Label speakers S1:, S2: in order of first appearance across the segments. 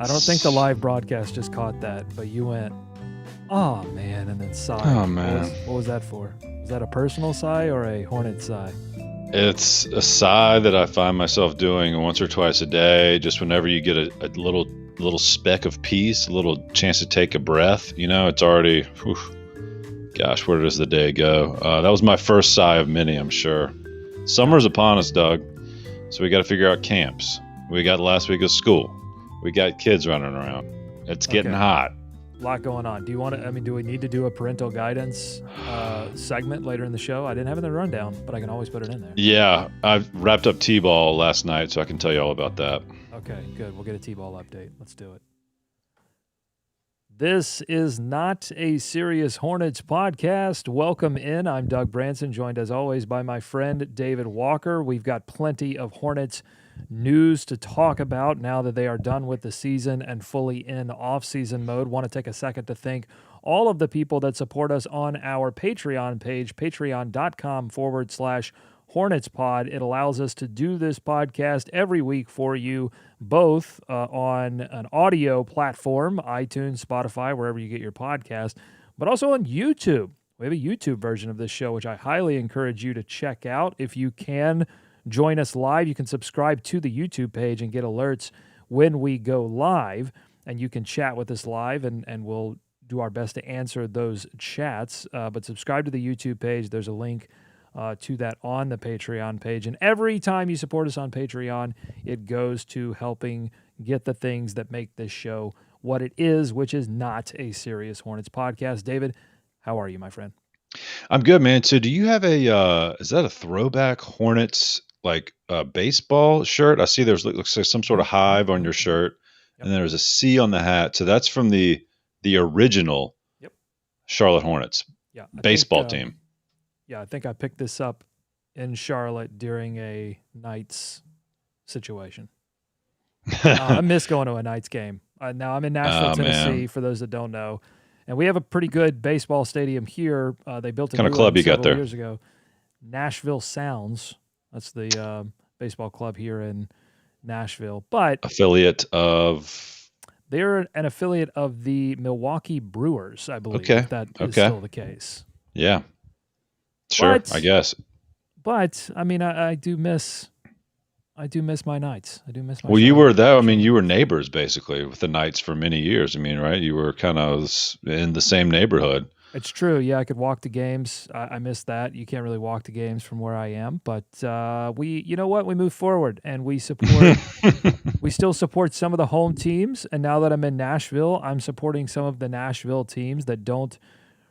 S1: I don't think the live broadcast just caught that, but you went, "Oh man," and then sighed.
S2: Oh, man.
S1: What was that for? Was that a personal sigh or a Hornet sigh?
S2: It's a sigh that I find myself doing once or twice a day, just whenever you get a little speck of peace, a little chance to take a breath. It's already, gosh, where does the day go? That was my first sigh of many, I'm sure. Summer's upon us, Doug, so we got to figure out camps. We got last week of school. We got kids running around. It's getting hot.
S1: A lot going on. Do we need to do a parental guidance segment later in the show? I didn't have it in the rundown, but I can always put it in there.
S2: Yeah, I wrapped up T-ball last night, so I can tell you all about that.
S1: Okay, good. We'll get a T-ball update. Let's do it. This is not a Serious Hornets podcast. Welcome in. I'm Doug Branson, joined as always by my friend David Walker. We've got plenty of Hornets news to talk about now that they are done with the season and fully in off-season mode. Want to take a second to thank all of the people that support us on our Patreon page, patreon.com/HornetsPod. It allows us to do this podcast every week for you, both on an audio platform, iTunes, Spotify, wherever you get your podcast, but also on YouTube. We have a YouTube version of this show, which I highly encourage you to check out. If you can join us live, you can subscribe to the YouTube page and get alerts when we go live, and you can chat with us live, and we'll do our best to answer those chats. But subscribe to the YouTube page. There's a link to that on the Patreon page. And every time you support us on Patreon, it goes to helping get the things that make this show what it is, which is not a Serious Hornets podcast. David, how are you, my friend?
S2: I'm good, man. So do you have is that a throwback Hornets baseball shirt? I see looks like some sort of hive on your shirt, and there's a C on the hat. So that's from the original Charlotte Hornets baseball team.
S1: Yeah, I think I picked this up in Charlotte during a Knights situation. I miss going to a Knights game. Now I'm in Nashville, Tennessee, for those that don't know. And we have a pretty good baseball stadium here. They built a
S2: kind
S1: new
S2: of club
S1: one
S2: you got there
S1: years ago. Nashville Sounds. That's the baseball club here in Nashville. But
S2: affiliate of?
S1: They're an affiliate of the Milwaukee Brewers, I believe. If that is still the case.
S2: Yeah. Sure, I guess.
S1: But I mean, I do miss my Knights. I do miss my.
S2: Well, you were that. I mean, you were neighbors basically with the Knights for many years. I mean, right? You were kind of in the same neighborhood.
S1: It's true. Yeah, I could walk to games. I miss that. You can't really walk to games from where I am, but you know what? We move forward and we support. We still support some of the home teams, and now that I'm in Nashville, I'm supporting some of the Nashville teams that don't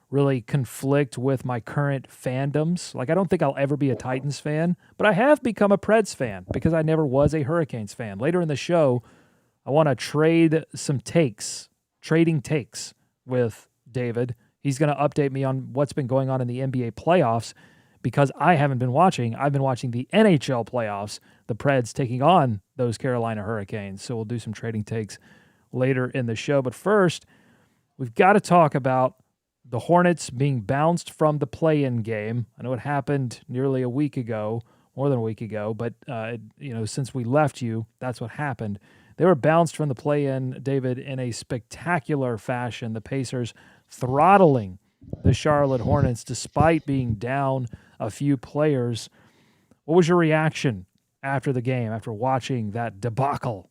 S1: really conflict with my current fandoms. Like, I don't think I'll ever be a Titans fan, but I have become a Preds fan because I never was a Hurricanes fan. Later in the show, I want to trading takes with David. He's going to update me on what's been going on in the NBA playoffs because I haven't been watching. I've been watching the NHL playoffs, the Preds taking on those Carolina Hurricanes. So we'll do some trading takes later in the show. But first, we've got to talk about the Hornets being bounced from the play-in game. I know it happened nearly a week ago, more than a week ago, but since we left you, that's what happened. They were bounced from the play-in, David, in a spectacular fashion. The Pacers throttling the Charlotte Hornets despite being down a few players. What was your reaction after the game, after watching that debacle?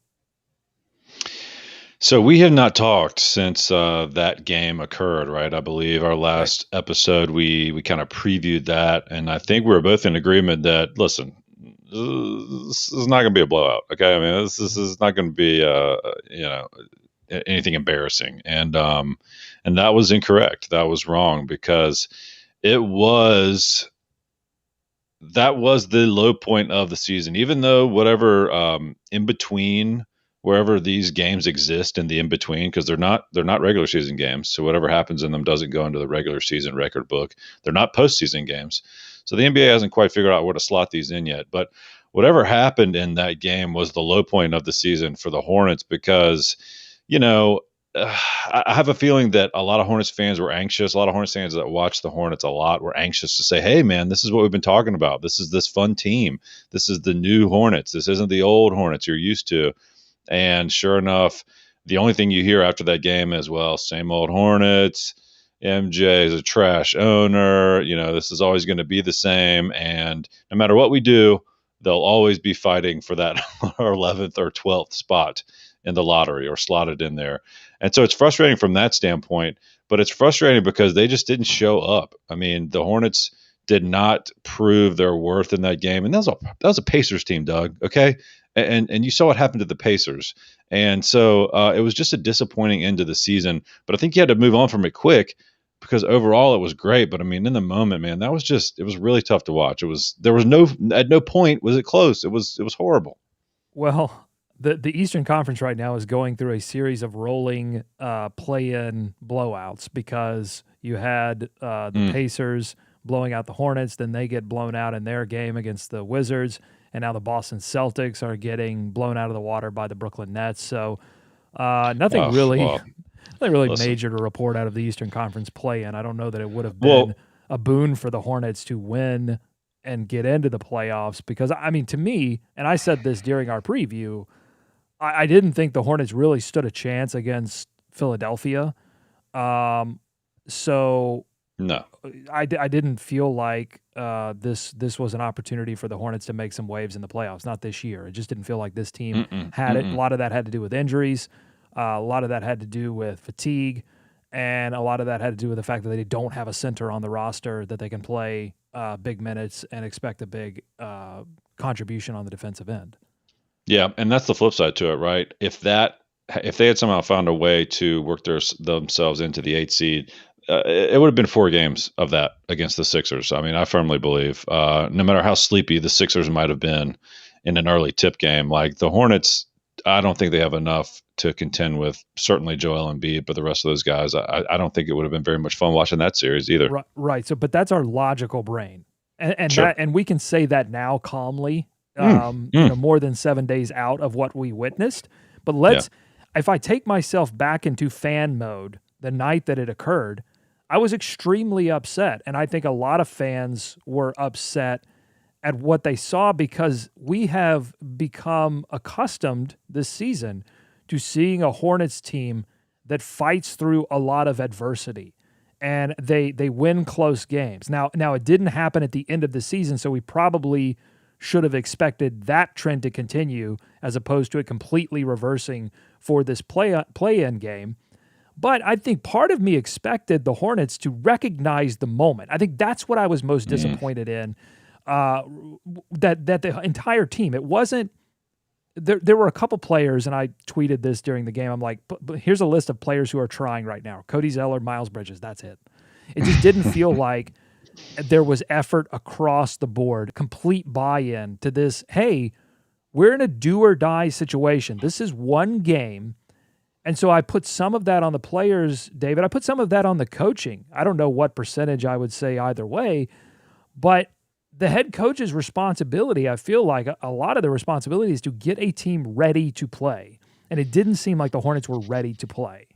S2: So we have not talked since that game occurred, right? I believe our last episode, we kind of previewed that, and I think we were both in agreement that, listen, this is not going to be a blowout, okay? I mean, this is not going to be, anything embarrassing, and that was incorrect. That was wrong because that was the low point of the season. Even though whatever in between, wherever these games exist in the in-between, because they're not regular season games, so whatever happens in them doesn't go into the regular season record book. They're not postseason games. So the NBA hasn't quite figured out where to slot these in yet. But whatever happened in that game was the low point of the season for the Hornets because, I have a feeling that a lot of Hornets fans were anxious. A lot of Hornets fans that watch the Hornets a lot were anxious to say, hey, man, this is what we've been talking about. This is this fun team. This is the new Hornets. This isn't the old Hornets you're used to. And sure enough, the only thing you hear after that game is, well, same old Hornets. MJ is a trash owner. This is always going to be the same. And no matter what we do, they'll always be fighting for that 11th or 12th spot in the lottery or slotted in there. And so it's frustrating from that standpoint, but it's frustrating because they just didn't show up. I mean, the Hornets did not prove their worth in that game. And that was a Pacers team, Doug. Okay. And you saw what happened to the Pacers. And so it was just a disappointing end to the season. But I think you had to move on from it quick because overall it was great. But I mean, in the moment, man, it was really tough to watch. At no point was it close. It was horrible.
S1: Well, the Eastern Conference right now is going through a series of rolling play-in blowouts because you had the Pacers blowing out the Hornets, then they get blown out in their game against the Wizards, and now the Boston Celtics are getting blown out of the water by the Brooklyn Nets. So nothing really
S2: Listen.
S1: major to report out of the Eastern Conference play-in. I don't know that it would have been a boon for the Hornets to win and get into the playoffs because, I mean, to me, and I said this during our preview, I didn't think the Hornets really stood a chance against Philadelphia. So
S2: No.
S1: I didn't feel like this was an opportunity for the Hornets to make some waves in the playoffs. Not this year. It just didn't feel like this team had it. A lot of that had to do with injuries. A lot of that had to do with fatigue. And a lot of that had to do with the fact that they don't have a center on the roster that they can play big minutes and expect a big contribution on the defensive end.
S2: Yeah, and that's the flip side to it, right? If they had somehow found a way to work themselves into the 8th seed, it would have been 4 games of that against the Sixers. I mean, I firmly believe, no matter how sleepy the Sixers might have been in an early tip game, like the Hornets, I don't think they have enough to contend with certainly Joel Embiid, but the rest of those guys, I don't think it would have been very much fun watching that series either.
S1: Right. So, but that's our logical brain, and
S2: Sure.
S1: and we can say that now calmly. More than 7 days out of what we witnessed. But if I take myself back into fan mode the night that it occurred, I was extremely upset. And I think a lot of fans were upset at what they saw because we have become accustomed this season to seeing a Hornets team that fights through a lot of adversity. And they win close games. Now it didn't happen at the end of the season, so we probably should have expected that trend to continue as opposed to it completely reversing for this play-in game. But I think part of me expected the Hornets to recognize the moment. I think that's what I was most disappointed in, that the entire team. It wasn't – there were a couple players, and I tweeted this during the game. I'm like, but here's a list of players who are trying right now. Cody Zeller, Miles Bridges, that's it. It just didn't feel like – there was effort across the board, complete buy-in to this, hey, we're in a do-or-die situation. This is one game. And so I put some of that on the players, David. I put some of that on the coaching. I don't know what percentage I would say either way, but the head coach's responsibility, I feel like a lot of the responsibility is to get a team ready to play. And it didn't seem like the Hornets were ready to play.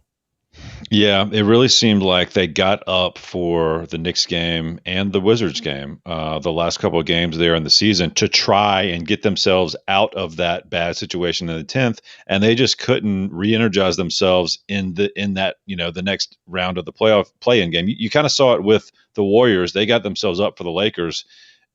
S2: Yeah, it really seemed like they got up for the Knicks game and the Wizards game, the last couple of games there in the season, to try and get themselves out of that bad situation in the 10th, and they just couldn't re-energize themselves in that the next round of the play-in game. You kind of saw it with the Warriors; they got themselves up for the Lakers,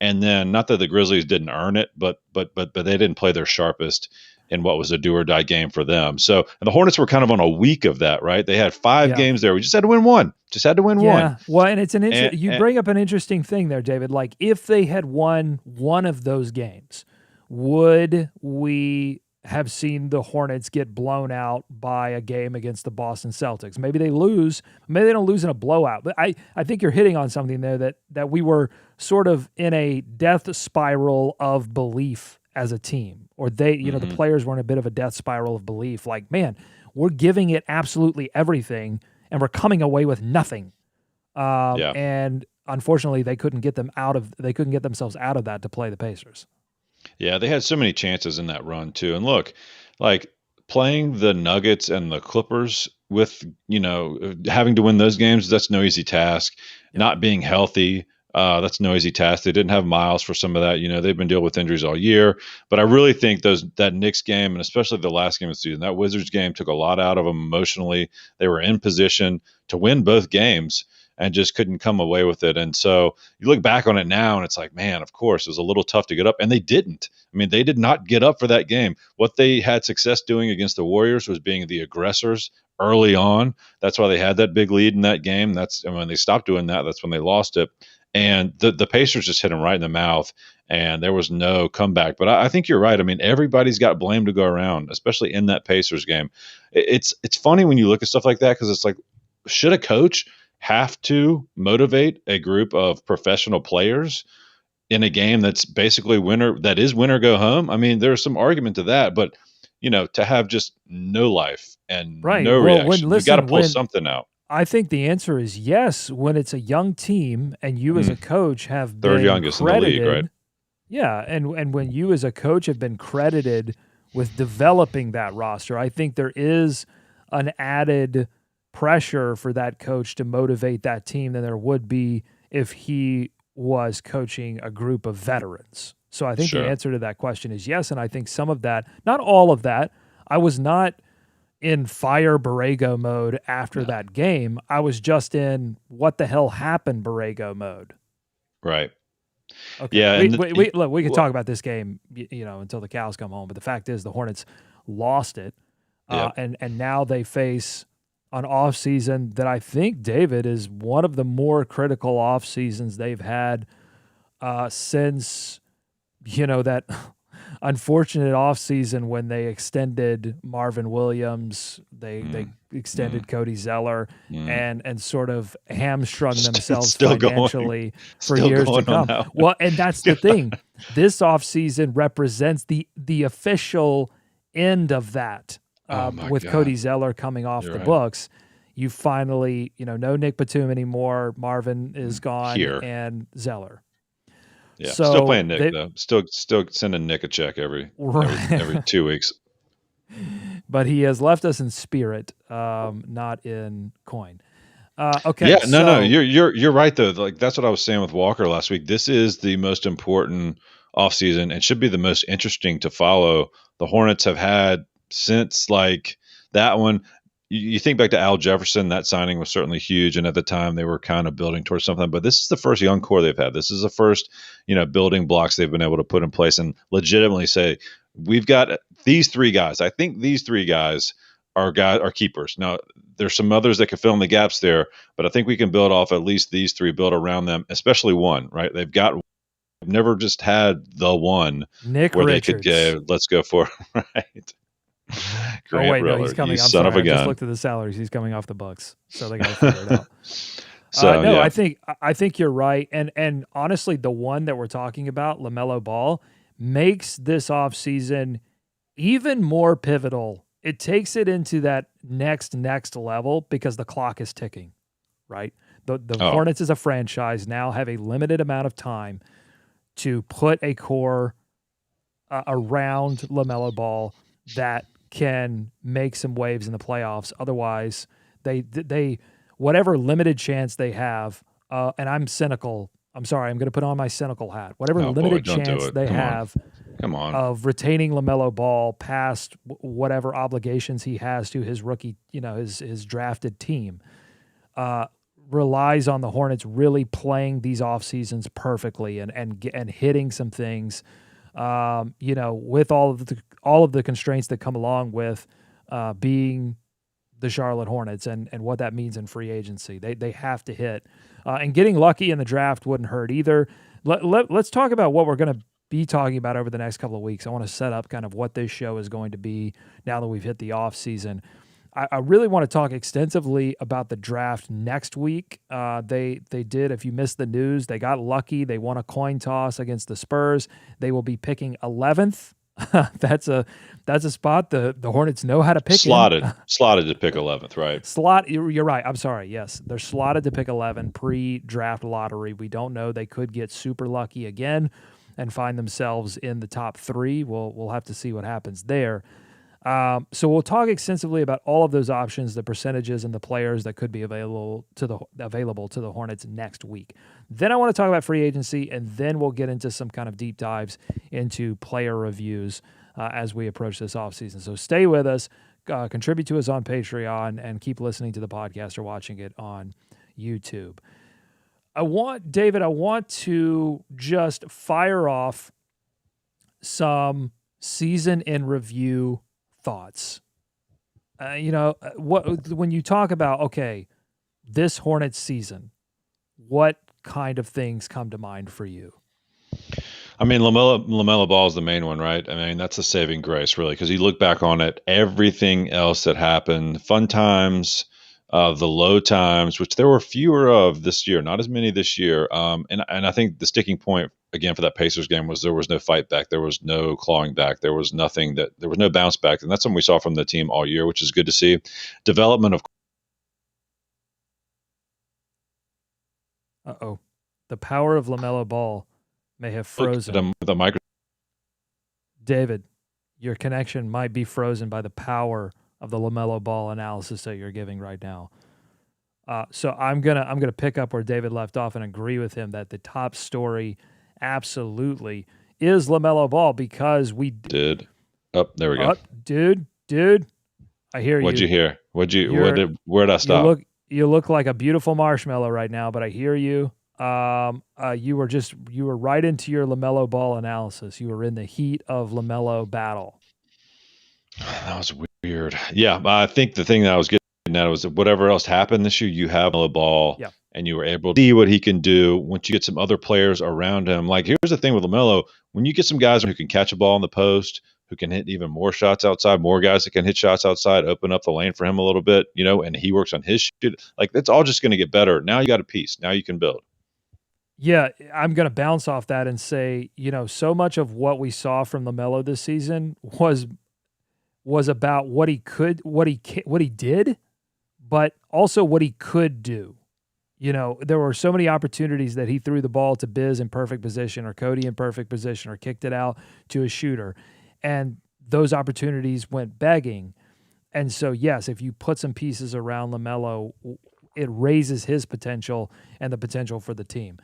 S2: and then not that the Grizzlies didn't earn it, but they didn't play their sharpest in what was a do or die game for them. So and the Hornets were kind of on a week of that, right? They had 5 games there. We just had to win one.
S1: Yeah. Well, and it's you bring up an interesting thing there, David. Like if they had won one of those games, would we have seen the Hornets get blown out by a game against the Boston Celtics? Maybe they lose. Maybe they don't lose in a blowout. But I think you're hitting on something there that we were sort of in a death spiral of belief as a team, or they, the players were in a bit of a death spiral of belief. Like, man, we're giving it absolutely everything, and we're coming away with nothing. And unfortunately, they couldn't get themselves out of that to play the Pacers.
S2: Yeah, they had so many chances in that run too. And look, like playing the Nuggets and the Clippers with having to win those games, that's no easy task. Not being healthy. That's no easy task. They didn't have Miles for some of that. They've been dealing with injuries all year. But I really think that Knicks game, and especially the last game of the season, that Wizards game took a lot out of them emotionally. They were in position to win both games and just couldn't come away with it. And so you look back on it now, and it's like, man, of course, it was a little tough to get up. And they didn't. I mean, they did not get up for that game. What they had success doing against the Warriors was being the aggressors early on. That's why they had that big lead in that game. And when they stopped doing that, that's when they lost it. And the Pacers just hit him right in the mouth, and there was no comeback. But I think you're right. I mean, everybody's got blame to go around, especially in that Pacers game. It's funny when you look at stuff like that, because it's like, should a coach have to motivate a group of professional players in a game that's basically win or go home? I mean, there's some argument to that, but to have just no life and
S1: Right.
S2: no
S1: Well,
S2: reaction, you got to pull something out.
S1: I think the answer is yes. When it's a young team and you as a coach have
S2: Third
S1: been
S2: youngest in the
S1: credited,
S2: league, right?
S1: yeah, and when you as a coach have been credited with developing that roster, I think there is an added pressure for that coach to motivate that team than there would be if he was coaching a group of veterans. So I think the answer to that question is yes, and I think some of that, not all of that. I was not in fire Borrego mode after that game. I was just in what the hell happened Borrego mode.
S2: Right.
S1: Okay.
S2: Yeah.
S1: We can talk about this game, until the cows come home. But the fact is, the Hornets lost it, and now they face an offseason that I think, David, is one of the more critical off seasons they've had since that unfortunate offseason when they extended Marvin Williams, they extended Cody Zeller, and sort of hamstrung themselves financially for years to come. Well, and that's the thing. This offseason represents the official end of that. With Cody Zeller coming off the books. You finally, no Nick Batum anymore. Marvin is gone, and Zeller.
S2: Yeah, so still playing Nick though. Still sending Nick a check every 2 weeks.
S1: But he has left us in spirit, not in coin. Okay.
S2: Yeah, no, you're right though. Like that's what I was saying with Walker last week. This is the most important offseason and should be the most interesting to follow. The Hornets have had since like that one. You think back to Al Jefferson, that signing was certainly huge. And at the time they were kind of building towards something, but this is the first young core they've had. This is the first, building blocks they've been able to put in place and legitimately say, we've got these three guys. I think these three guys are keepers. Now there's some others that can fill in the gaps there, but I think we can build off at least these three, build around them, especially one, right? They've never just had the one
S1: Nick
S2: where
S1: Richards.
S2: They could go, let's go for it, right?
S1: Grant Riller, no, he's coming. I'm sorry, I just looked at the salaries. He's coming off the Bucks, so they got to figure it out. So no, yeah. I think you're right, and honestly, the one that we're talking about, LaMelo Ball, makes this offseason even more pivotal. It takes it into that next level because the clock is ticking, right? The Hornets as a franchise now have a limited amount of time to put a core around LaMelo Ball that can make some waves in the playoffs. Otherwise, they whatever limited chance they have, and I'm cynical. I'm sorry, I'm going to put on my cynical hat. Whatever limited chance they have of retaining LaMelo Ball past whatever obligations he has to his rookie, his drafted team, relies on the Hornets really playing these off seasons perfectly and hitting some things. With all of the constraints that come along with being the Charlotte Hornets and what that means in free agency, they have to hit. And getting lucky in the draft wouldn't hurt either. Let's talk about what we're going to be talking about over the next couple of weeks. I want to set up kind of what this show is going to be now that we've hit the off season. I really want to talk extensively about the draft next week. They did, if you missed the news, they got lucky. They won a coin toss against the Spurs. They will be picking 11th. That's a spot the Hornets know how to pick.
S2: Slotted to pick 11th, right?
S1: You're right. I'm sorry. Yes, they're slotted to pick 11 pre-draft lottery. We don't know. They could get super lucky again and find themselves in the top 3. We'll have to see what happens there. So we'll talk extensively about all of those options, the percentages, and the players that could be available to the Hornets next week. Then I want to talk about free agency, and then we'll get into some kind of deep dives into player reviews as we approach this offseason. So stay with us, contribute to us on Patreon, and keep listening to the podcast or watching it on YouTube. David, I want to just fire off some season in review thoughts. When you talk about, okay, this Hornets season, what kind of things come to mind for you?
S2: I mean, LaMelo Ball is the main one, right? I mean, that's a saving grace, really, because you look back on it, everything else that happened, fun times, the low times, which there were fewer of this year, not as many this year. And I think the sticking point again for that Pacers game was there was no fight back, there was no clawing back, there was no bounce back, and that's something we saw from the team all year, which is good to see. Development of
S1: the power of LaMelo Ball may have frozen.
S2: The micro.
S1: David, your connection might be frozen by the power of the LaMelo Ball analysis that you're giving right now. So I'm gonna pick up where David left off and agree with him that the top story absolutely is LaMelo Ball, because we
S2: did. Oh, there we go.
S1: Dude, I hear you.
S2: What'd you hear? Where'd I stop?
S1: You look like a beautiful marshmallow right now, but I hear you. You were right into your LaMelo Ball analysis. You were in the heat of LaMelo battle.
S2: That was weird. Yeah, I think the thing that I was getting at was whatever else happened this year, you have LaMelo Ball, and you were able to see what he can do once you get some other players around him. Like, here's the thing with LaMelo: when you get some guys who can catch a ball in the post, who can hit even more shots outside, more guys that can hit shots outside, open up the lane for him a little bit, and he works on his shit. Like, that's all just going to get better. Now you got a piece. Now you can build.
S1: Yeah, I'm going to bounce off that and say, so much of what we saw from LaMelo this season was about what he did, but also what he could do. There were so many opportunities that he threw the ball to Biz in perfect position, or Cody in perfect position, or kicked it out to a shooter, and those opportunities went begging. And so, yes, if you put some pieces around LaMelo, it raises his potential and the potential for the team.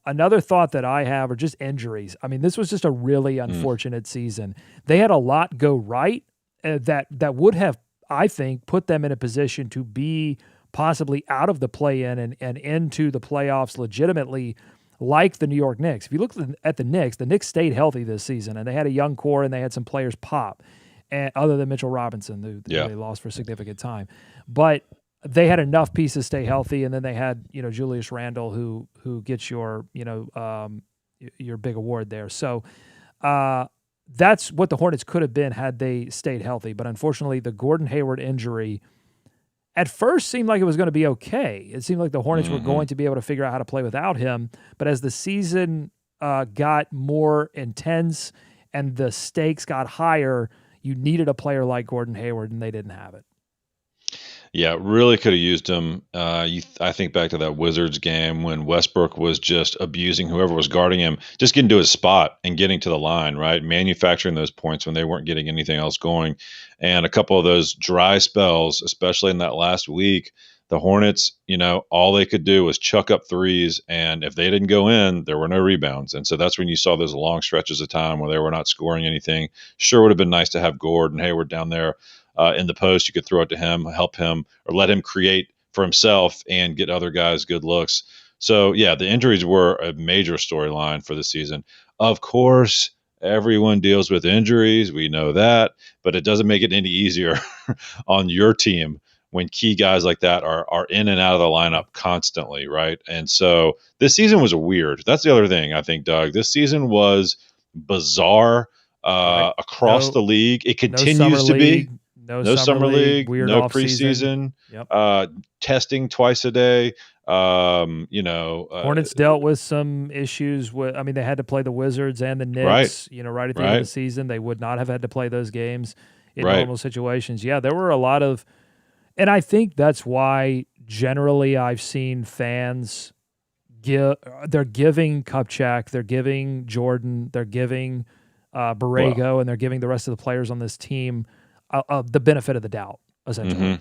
S1: Another thought that I have are just injuries. I mean, this was just a really unfortunate season. They had a lot go right that would have, I think, put them in a position to be possibly out of the play-in and into the playoffs legitimately, like the New York Knicks. If you look at the Knicks stayed healthy this season, and they had a young core, and they had some players pop, and other than Mitchell Robinson, who they lost for a significant time. But they had enough pieces stay healthy, and then they had Julius Randle, who gets your big award there. So that's what the Hornets could have been had they stayed healthy. But unfortunately, the Gordon Hayward injury at first seemed like it was going to be okay. It seemed like the Hornets were going to be able to figure out how to play without him. But as the season got more intense and the stakes got higher, you needed a player like Gordon Hayward, and they didn't have it.
S2: Yeah, really could have used him. I think back to that Wizards game when Westbrook was just abusing whoever was guarding him, just getting to his spot and getting to the line, right? Manufacturing those points when they weren't getting anything else going. And a couple of those dry spells, especially in that last week, the Hornets, all they could do was chuck up threes. And if they didn't go in, there were no rebounds. And so that's when you saw those long stretches of time where they were not scoring anything. Sure would have been nice to have Gordon Hayward down there in the post. You could throw it to him, help him, or let him create for himself and get other guys good looks. So, yeah, the injuries were a major storyline for the season. Of course, everyone deals with injuries. We know that. But it doesn't make it any easier on your team when key guys like that are in and out of the lineup constantly, right? And so this season was weird. That's the other thing, I think, Doug. This season was bizarre across the league. It continues to be. No summer league, no preseason, testing twice a day.
S1: Hornets dealt with some issues they had to play the Wizards and the Knicks, right at the end of the season. They would not have had to play those games in normal situations. Yeah, there were a lot of, and I think that's why generally I've seen fans they're giving Kupchak, they're giving Jordan, they're giving Borrego, and they're giving the rest of the players on this team the benefit of the doubt, essentially.
S2: Mhm.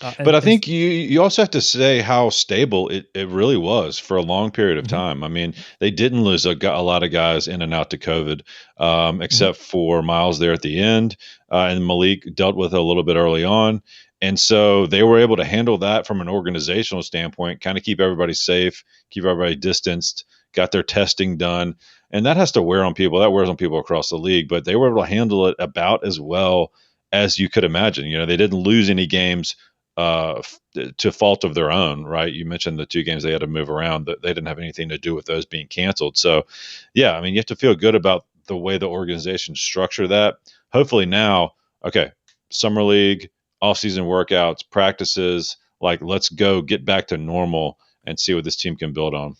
S2: But I
S1: And
S2: think you also have to say how stable it really was for a long period of
S1: mhm,
S2: time. I mean, they didn't lose a lot of guys in and out to COVID,
S1: mhm.
S2: except for Miles there at the end, and Malik dealt with it a little bit early on, and so they were able to handle that from an organizational standpoint, kind of keep everybody safe, keep everybody distanced, got their testing done, and that has to wear on people. That wears on people across the league, but they were able to handle it about as well as you could imagine. You know, they didn't lose any games to fault of their own, right? You mentioned the two games they had to move around; that they didn't have anything to do with those being canceled. So, yeah, I mean, you have to feel good about the way the organization structure that. Hopefully now, okay, summer league, off-season workouts, practices, like let's go get back to normal and see what this team can build on.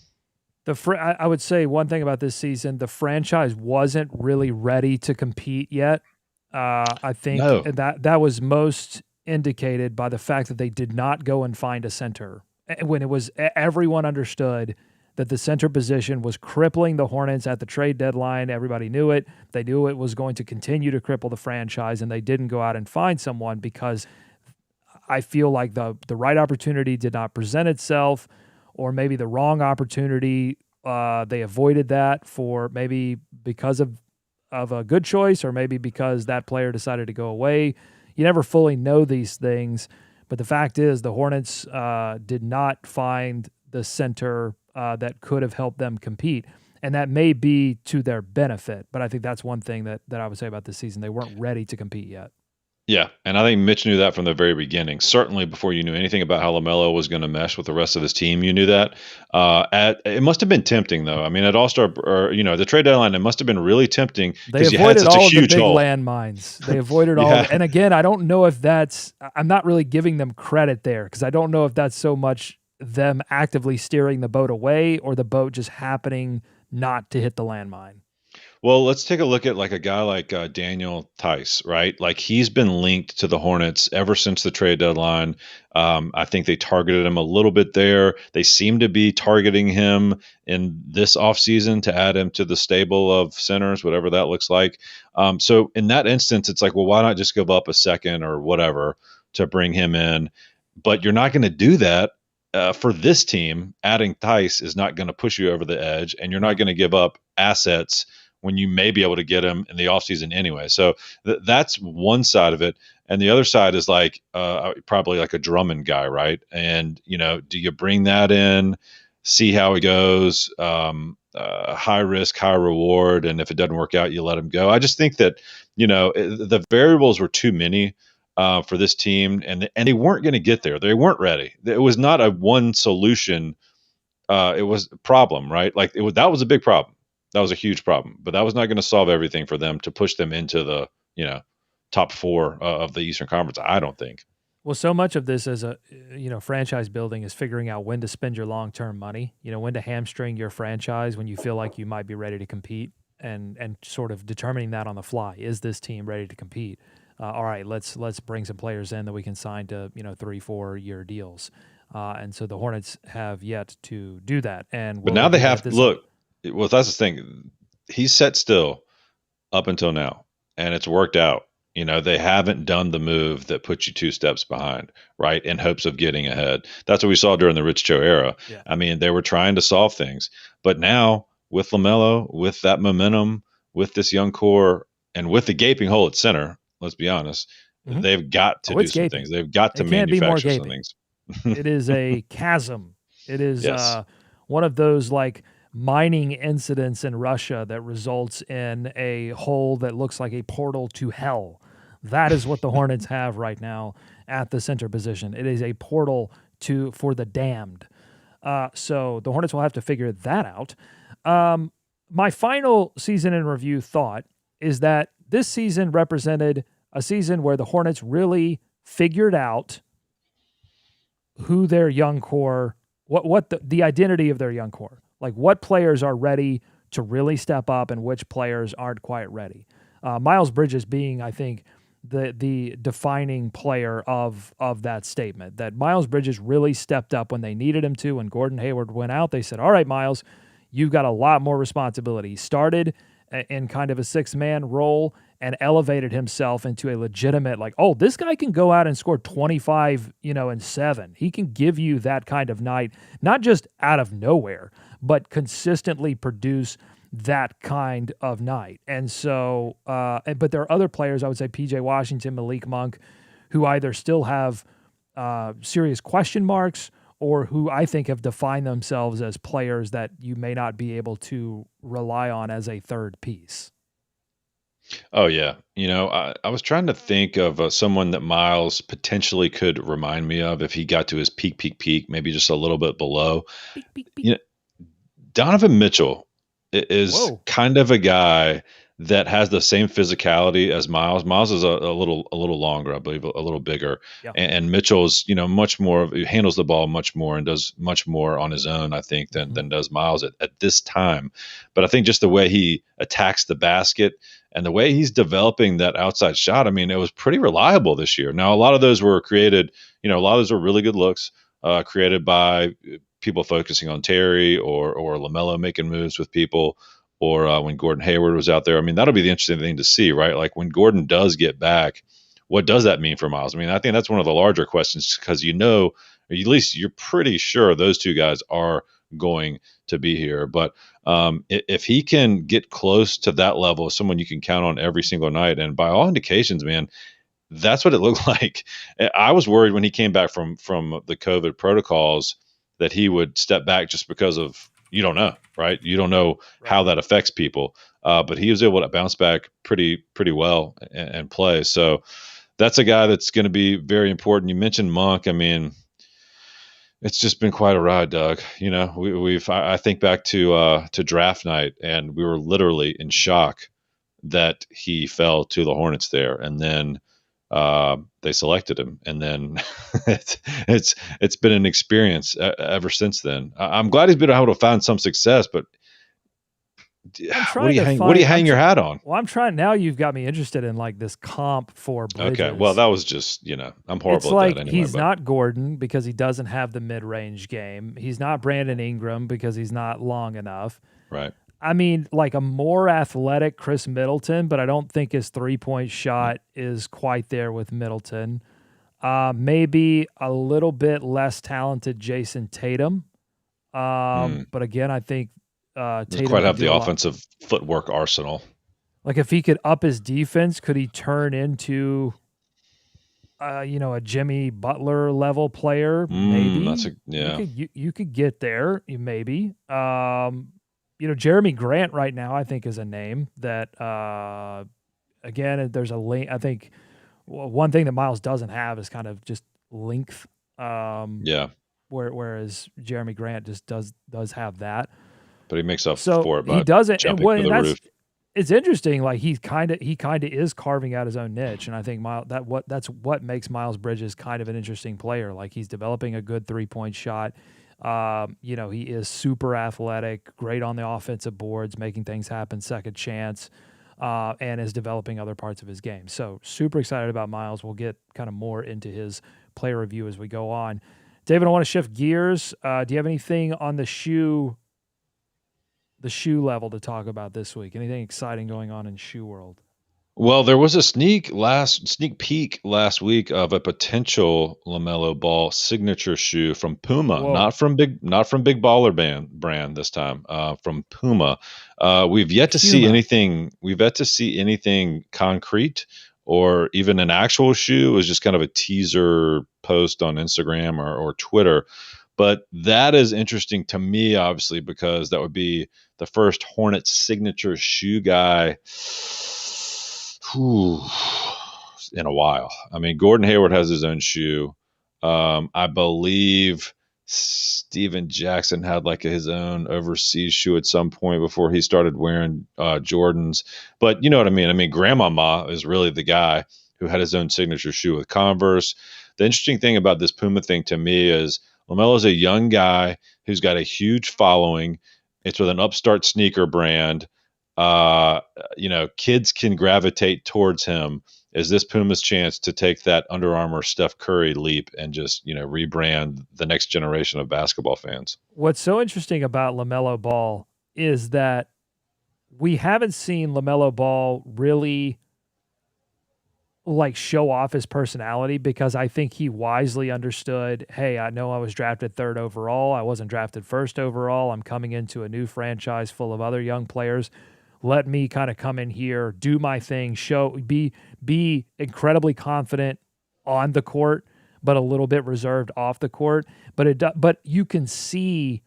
S1: I would say one thing about this season: the franchise wasn't really ready to compete yet. I think
S2: No,
S1: that was most indicated by the fact that they did not go and find a center when it was everyone understood that the center position was crippling the Hornets at the trade deadline. Everybody knew it. They knew it was going to continue to cripple the franchise, and they didn't go out and find someone because I feel like the right opportunity did not present itself, or maybe the wrong opportunity. They avoided that for maybe because of a good choice, or maybe because that player decided to go away. You never fully know these things, but the fact is the Hornets did not find the center that could have helped them compete. And that may be to their benefit, but I think that's one thing that I would say about this season. They weren't ready to compete yet.
S2: yeah, and I think Mitch knew that from the very beginning. Certainly, before you knew anything about how LaMelo was going to mesh with the rest of his team, you knew that. It must have been tempting, though. I mean, at All Star, or the trade deadline, it must have been really tempting
S1: They
S2: because you had
S1: avoided
S2: such a
S1: all of the
S2: huge
S1: big
S2: hole.
S1: landmines. They avoided
S2: You
S1: all of it.
S2: had,
S1: And again, I don't know if I'm not really giving them credit there because I don't know if that's so much them actively steering the boat away or the boat just happening not to hit the landmine.
S2: well, let's take a look at like a guy like Daniel Tice, right? Like he's been linked to the Hornets ever since the trade deadline. I think they targeted him a little bit there. They seem to be targeting him in this offseason to add him to the stable of centers, whatever that looks like. So in that instance, it's like, well, why not just give up a second or whatever to bring him in? But you're not going to do that. For this team, adding Tice is not going to push you over the edge, and you're not
S1: No.
S2: going to give up assets when you may be able to get him in the offseason anyway. So that's one side of it. And the other side is like probably like a Drummond guy, right? And, do you bring that in, see how it goes, high risk, high reward. And if it doesn't work out, you let him go. I just think that, the variables were too many for this team, and they weren't going to get there. They weren't ready. It was not a one solution. It was a problem, right? Like that was a big problem. That was a huge problem, but that was not going to solve everything for them to push them into the top four of the Eastern Conference. I don't think.
S1: Well, so much of this as a franchise building is figuring out when to spend your long-term money, when to hamstring your franchise when you feel like you might be ready to compete, and sort of determining that on the fly. Is this team ready to compete? All right, let's bring some players in that we can sign to 3-4 year deals. And so the Hornets have yet to do that. And
S2: But
S1: will
S2: now
S1: they
S2: they
S1: do that
S2: have
S1: this?
S2: look. Well, that's the thing. He's set still up until now, and it's worked out. They haven't done the move that puts you two steps behind, right? In hopes of getting ahead. That's what we saw during the Rich Cho era.
S1: Yeah.
S2: I mean, they were trying to solve things, but now with LaMelo, with that momentum, with this young core, and with the gaping hole at center, let's be honest,
S1: Hmm.
S2: they've got to
S1: Oh,
S2: do
S1: it's
S2: some
S1: gaping.
S2: things. They've got to
S1: It can't be more
S2: manufacture some
S1: gaping.
S2: things.
S1: It is a chasm. It is
S2: Yes.
S1: one of those like mining incidents in Russia that results in a hole that looks like a portal to hell. That is what the Hornets have right now at the center position. It is a portal for the damned. So the Hornets will have to figure that out. My final season in review thought is that this season represented a season where the Hornets really figured out who their young core, what the identity of their young core, like what players are ready to really step up and which players aren't quite ready. Miles Bridges being, I think, the defining player of that statement. That Miles Bridges really stepped up when they needed him to. When Gordon Hayward went out, they said, "All right, Miles, you've got a lot more responsibility." He started in kind of a six-man role and elevated himself into a legitimate, like, oh, this guy can go out and score 25, and 7. He can give you that kind of night, not just out of nowhere, but consistently produce that kind of night. And so, but there are other players, I would say PJ Washington, Malik Monk, who either still have serious question marks or who I think have defined themselves as players that you may not be able to rely on as a third piece.
S2: Oh yeah, I was trying to think of someone that Miles potentially could remind me of if he got to his peak, maybe just a little bit below.
S1: Beep, beep, beep.
S2: You know, Donovan Mitchell is
S1: Whoa.
S2: kind of a guy that has the same physicality as Miles. Miles is a little longer, I believe, a little bigger,
S1: Yeah.
S2: and Mitchell's much more. He handles the ball much more and does much more on his own, I think, than does Miles at this time. But I think just the way he attacks the basket and the way he's developing that outside shot, I mean, it was pretty reliable this year. Now, a lot of those were created. A lot of those were really good looks created by people focusing on Terry or LaMelo making moves with people, or when Gordon Hayward was out there. I mean, that'll be the interesting thing to see, right? Like when Gordon does get back, what does that mean for Miles? I mean, I think that's one of the larger questions because or at least you're pretty sure those two guys are going to be here. But if he can get close to that level of someone you can count on every single night, and by all indications, man, that's what it looked like. I was worried when he came back from the COVID protocols that he would step back just because of you don't know, right? You don't know how that affects people. But he was able to bounce back pretty well and play. So that's a guy that's going to be very important. You mentioned Monk. I mean, it's just been quite a ride, Doug. I think back to draft night, and we were literally in shock that he fell to the Hornets there, and then they selected him, and then it's been an experience ever since then. I'm glad he's been able to find some success, but what do you hang your hat on?
S1: Well, I'm trying now. You've got me interested in like this comp for Bridges.
S2: Okay, well, that was just I'm horrible
S1: it's
S2: at
S1: like
S2: that anyway.
S1: He's not Gordon because he doesn't have the mid-range game. He's not Brandon Ingram because he's not long enough.
S2: Right.
S1: I mean, like a more athletic Chris Middleton, but I don't think his three-point shot is quite there with Middleton. Maybe a little bit less talented Jason Tatum. But again, I think Tatum
S2: doesn't quite have the offensive footwork arsenal.
S1: Like if he could up his defense, could he turn into a Jimmy Butler level player? Maybe. You could get there, maybe. Jeremy Grant right now, I think, is a name that, again, there's a link. I think one thing that Miles doesn't have is kind of just length. Whereas Jeremy Grant just does have that.
S2: But he makes up for it by
S1: he doesn't.
S2: jumping to the roof.
S1: It's interesting. Like he kind of is carving out his own niche, and I think that's what makes Miles Bridges kind of an interesting player. Like he's developing a good 3-point shot. He is super athletic, great on the offensive boards, making things happen, second chance, and is developing other parts of his game. So super excited about Miles. We'll get kind of more into his player review as we go on. David, I want to shift gears. Do you have anything on the shoe level to talk about this week? Anything exciting going on in shoe world?
S2: Well, there was a sneak peek last week of a potential LaMelo Ball signature shoe from Puma, not from Big Baller brand this time, from Puma. We've yet to see anything. We've yet to see anything concrete or even an actual shoe. It was just kind of a teaser post on Instagram or Twitter. But that is interesting to me, obviously, because that would be the first Hornets signature shoe guy in a while. I mean, Gordon Hayward has his own shoe. I believe Steven Jackson had like his own overseas shoe at some point before he started wearing Jordans. But you know what I mean? I mean, Grandmama is really the guy who had his own signature shoe with Converse. The interesting thing about this Puma thing to me is LaMelo's a young guy who's got a huge following. It's with an upstart sneaker brand. Kids can gravitate towards him. Is this Puma's chance to take that Under Armour Steph Curry leap and just, rebrand the next generation of basketball fans?
S1: What's so interesting about LaMelo Ball is that we haven't seen LaMelo Ball really like show off his personality, because I think he wisely understood, hey, I know I was drafted third overall. I wasn't drafted first overall. I'm coming into a new franchise full of other young players. Let me kind of come in here, do my thing, be incredibly confident on the court, but a little bit reserved off the court. But you can see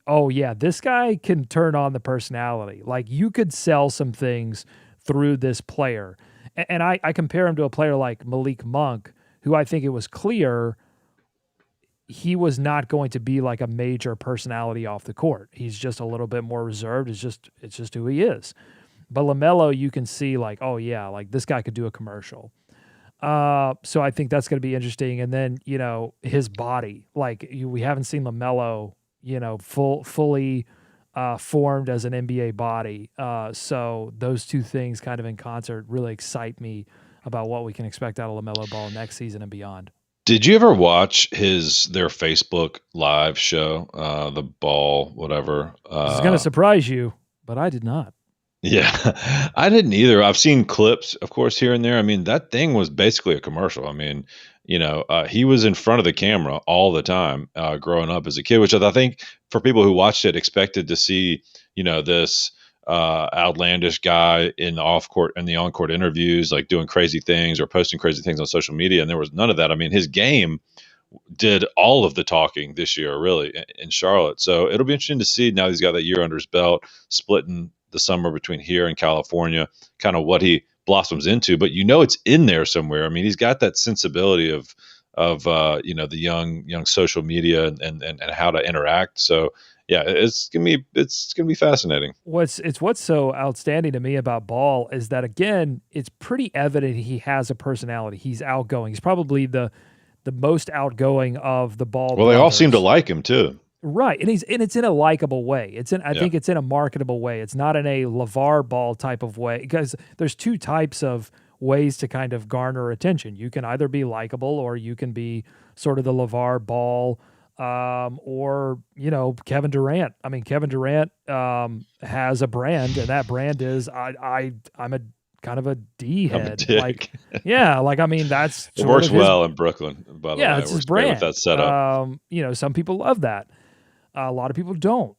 S1: oh yeah, this guy can turn on the personality. Like, you could sell some things through this player. And I compare him to a player like Malik Monk, who I think it was clear he was not going to be like a major personality off the court. He's just a little bit more reserved. It's just who he is. But LaMelo, you can see like, oh yeah, like this guy could do a commercial. So I think that's going to be interesting. And then, his body, like we haven't seen LaMelo, fully formed as an NBA body. So those two things kind of in concert really excite me about what we can expect out of LaMelo Ball next season and beyond.
S2: Did you ever watch their Facebook live show, the Ball, whatever?
S1: This is going to surprise you, but I did not.
S2: Yeah, I didn't either. I've seen clips, of course, here and there. I mean, that thing was basically a commercial. I mean, he was in front of the camera all the time growing up as a kid, which I think for people who watched it expected to see, this outlandish guy in the on-court interviews, like doing crazy things or posting crazy things on social media. And there was none of that. I mean, his game did all of the talking this year, really, in Charlotte. So it'll be interesting to see now he's got that year under his belt, splitting the summer between here and California, kind of what he blossoms into. But it's in there somewhere. I mean, he's got that sensibility of the young social media and how to interact. So yeah, it's gonna be fascinating.
S1: What's so outstanding to me about Ball is that, again, it's pretty evident he has a personality. He's outgoing. He's probably the most outgoing of the Ball
S2: Well,
S1: brothers.
S2: they all seem to like him too.
S1: Right. And it's in a likable way. I think it's in a marketable way. It's not in a LeVar Ball type of way, because there's two types of ways to kind of garner attention. You can either be likable, or you can be sort of the LeVar Ball, or Kevin Durant. I mean, Kevin Durant has a brand, and that brand is I'm a kind of a D head. Like, yeah, like, I mean, that's
S2: it works well in Brooklyn, by the way.
S1: It's his brand.
S2: With that setup.
S1: Some people love that. A lot of people don't.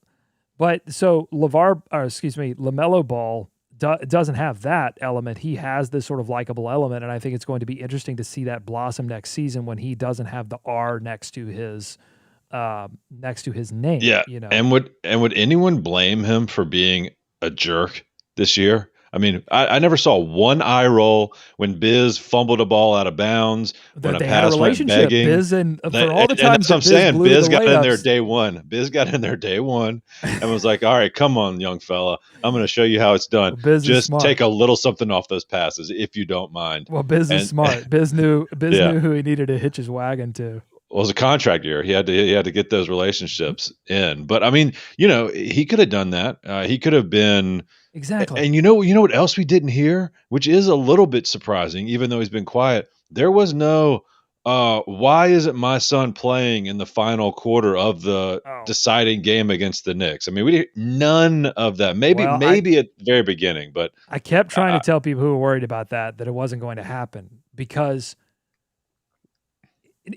S1: But so LaMelo Ball doesn't have that element. He has this sort of likable element, and I think it's going to be interesting to see that blossom next season when he doesn't have the R next to his name.
S2: Yeah. And would anyone blame him for being a jerk this year? I mean, I never saw one eye roll when Biz fumbled a ball out of bounds, when a pass went begging.
S1: Biz and for all the times
S2: that's what I'm saying. Biz got in there day one. Biz got in there day one and was like, all right, come on, young fella. I'm going to show you how it's done.
S1: Well,
S2: just take a little something off those passes, if you don't mind.
S1: Well, Biz is smart. Biz knew who he needed to hitch his wagon to.
S2: Well, it was a contract year. He had to get those relationships in. But I mean, he could have done that. He could have been.
S1: Exactly.
S2: And you know what else we didn't hear, which is a little bit surprising, even though he's been quiet. There was no, why isn't my son playing in the final quarter of the deciding game against the Knicks? I mean, we did none of that. Maybe at the very beginning, but
S1: I kept trying to tell people who were worried about that it wasn't going to happen, because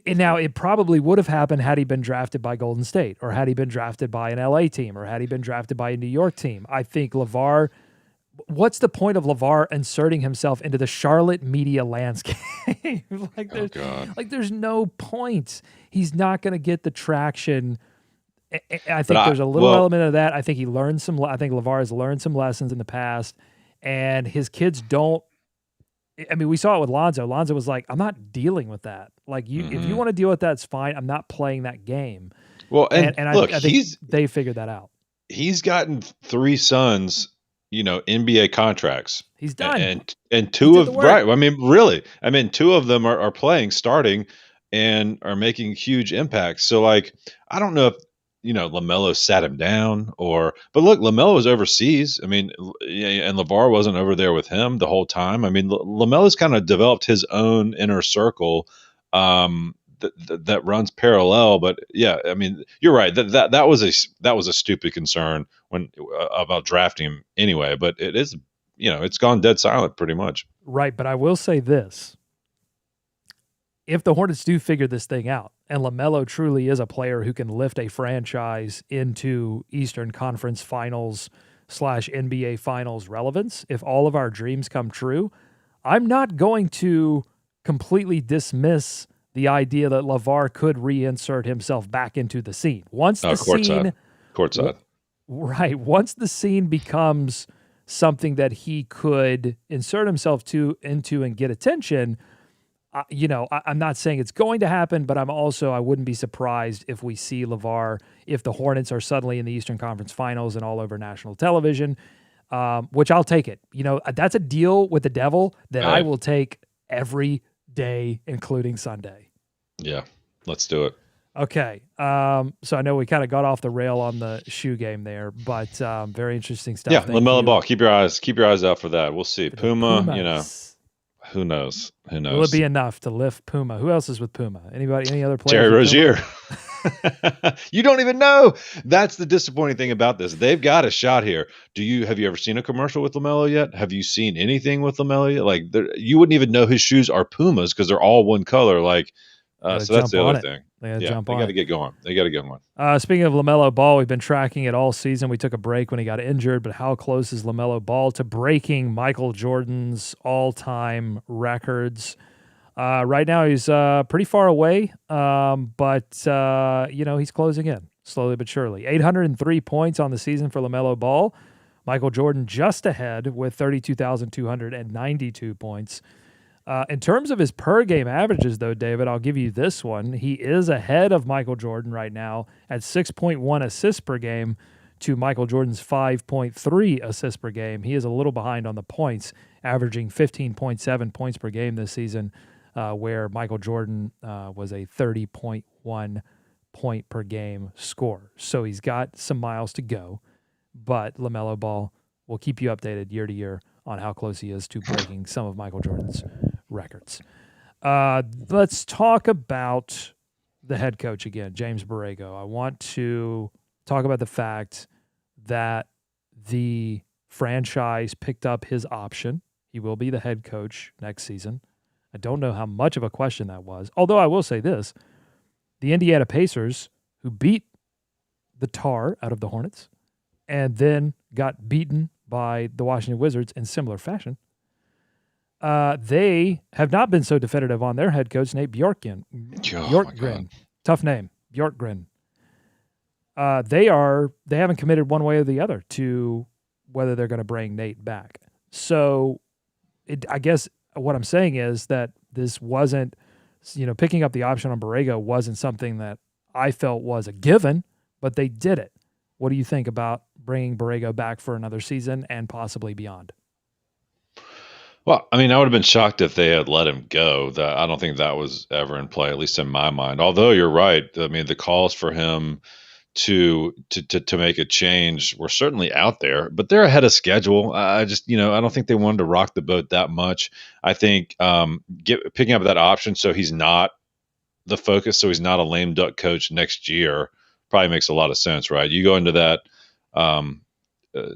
S1: now it probably would have happened had he been drafted by Golden State, or had he been drafted by an LA team, or had he been drafted by a New York team. I think LeVar, what's the point of LeVar inserting himself into the Charlotte media landscape? There's no point. He's not going to get the traction. I think there's a little element of that. I think LeVar has learned some lessons in the past, and his kids don't. I mean, we saw it with Lonzo. Lonzo was like, I'm not dealing with that. Like, if you want to deal with that, it's fine. I'm not playing that game.
S2: Well, and look,
S1: I think they figured that out.
S2: He's gotten 3 sons, NBA contracts.
S1: He's done.
S2: And 2 of, right. I mean, really, 2 of them are playing, starting, and are making huge impacts. So, like, I don't know if, LaMelo sat him down but look, LaMelo was overseas. I mean, and LeVar wasn't over there with him the whole time. I mean, LaMelo's kind of developed his own inner circle that runs parallel. But yeah, I mean, you're right. That was a stupid concern about drafting him anyway. But it is, it's gone dead silent pretty much.
S1: Right, but I will say this. If the Hornets do figure this thing out, and LaMelo truly is a player who can lift a franchise into Eastern Conference Finals / NBA Finals relevance, if all of our dreams come true, I'm not going to completely dismiss the idea that LeVar could reinsert himself back into the scene. Once the scene,
S2: courtside.
S1: Right, once the scene becomes something that he could insert himself into and get attention, I'm not saying it's going to happen, but I wouldn't be surprised if we see LeVar, if the Hornets are suddenly in the Eastern Conference Finals and all over national television, which I'll take it. That's a deal with the devil that I will take every day, including Sunday.
S2: Yeah, let's do it.
S1: Okay. So I know we kind of got off the rail on the shoe game there, but very interesting stuff.
S2: Yeah, LaMelo Ball. Keep your eyes out for that. We'll see. Puma, who knows?
S1: Will it be enough to lift Puma? Who else is with Puma? Anybody? Any other players?
S2: Terry Rozier. You don't even know. That's the disappointing thing about this. They've got a shot here. Have you ever seen a commercial with LaMelo yet? Have you seen anything with LaMelo yet? Like, you wouldn't even know his shoes are Pumas because they're all one color. Like, so that's the other thing. They got to get going. They got to get going.
S1: Speaking of LaMelo Ball, we've been tracking it all season. We took a break when he got injured, but how close is LaMelo Ball to breaking Michael Jordan's all-time records? Right now, he's pretty far away, but he's closing in slowly but surely. 803 points on the season for LaMelo Ball. Michael Jordan just ahead with 32,292 points. In terms of his per-game averages, though, David, I'll give you this one. He is ahead of Michael Jordan right now at 6.1 assists per game to Michael Jordan's 5.3 assists per game. He is a little behind on the points, averaging 15.7 points per game this season, where Michael Jordan was a 30.1 point per game scorer. So he's got some miles to go, but LaMelo Ball will keep you updated year to year on how close he is to breaking some of Michael Jordan's records. Let's talk about the head coach again, James Borrego. I want to talk about the fact that the franchise picked up his option. He will be the head coach next season. I don't know how much of a question that was, although I will say this. The Indiana Pacers, who beat the tar out of the Hornets and then got beaten by the Washington Wizards in similar fashion, they have not been so definitive on their head coach, Nate Bjorkgren. Bjorkgren. Tough name. Bjorkgren. They haven't committed one way or the other to whether they're going to bring Nate back. So I guess what I'm saying is that this wasn't, picking up the option on Borrego wasn't something that I felt was a given, but they did it. What do you think about bringing Borrego back for another season and possibly beyond?
S2: Well, I mean, I would have been shocked if they had let him go. I don't think that was ever in play, at least in my mind. Although you're right. I mean, the calls for him to make a change were certainly out there, but they're ahead of schedule. I just, I don't think they wanted to rock the boat that much. I think picking up that option so he's not the focus, so he's not a lame duck coach next year, probably makes a lot of sense, right? You go into that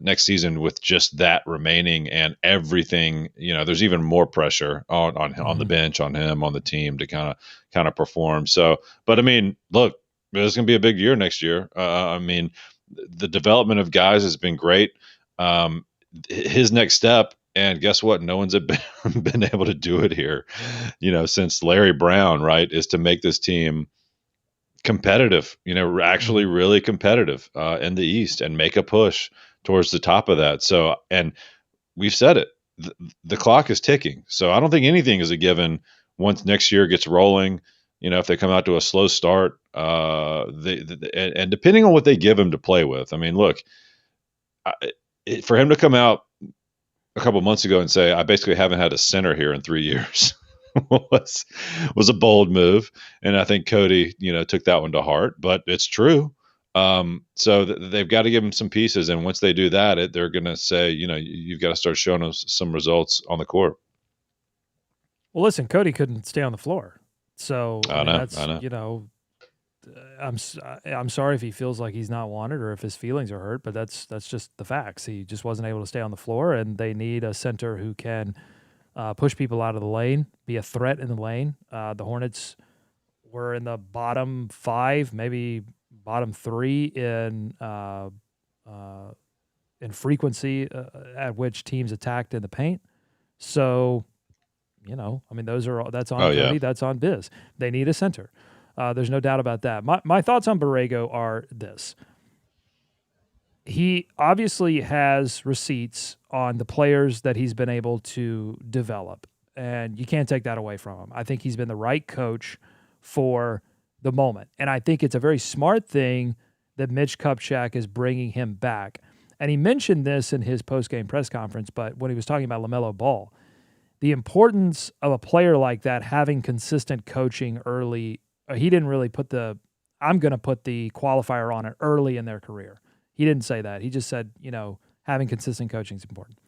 S2: next season with just that remaining and everything, there's even more pressure on the bench, on him, on the team to kind of perform. So, but I mean, look, it's going to be a big year next year. I mean, the development of guys has been great. His next step, and guess what? No one's been able to do it here, since Larry Brown, right, is to make this team competitive, actually really competitive in the East and make a push towards the top of that. So, and we've said it, the clock is ticking. So I don't think anything is a given once next year gets rolling. If they come out to a slow start, and depending on what they give him to play with, I mean, look, for him to come out a couple months ago and say, I basically haven't had a center here in 3 years was a bold move. And I think Cody, took that one to heart, but it's true. So they've got to give him some pieces. And once they do that, they're going to say, you've got to start showing us some results on the court.
S1: Well, listen, Cody couldn't stay on the floor. So
S2: I know.
S1: I'm sorry if he feels like he's not wanted or if his feelings are hurt, but that's just the facts. He just wasn't able to stay on the floor, and they need a center who can push people out of the lane, be a threat in the lane. The Hornets were in the bottom 5, maybe bottom 3 in frequency at which teams attacked in the paint. So, I mean, that's on
S2: Oh yeah.
S1: Cody, that's on Biz. They need a center. There's no doubt about that. My thoughts on Borrego are this. He obviously has receipts on the players that he's been able to develop, and you can't take that away from him. I think he's been the right coach for the moment, and I think it's a very smart thing that Mitch Kupchak is bringing him back. And he mentioned this in his post-game press conference, but when he was talking about LaMelo Ball, the importance of a player like that having consistent coaching early, he didn't really I'm going to put the qualifier on it early in their career. He didn't say that. He just said, having consistent coaching is important.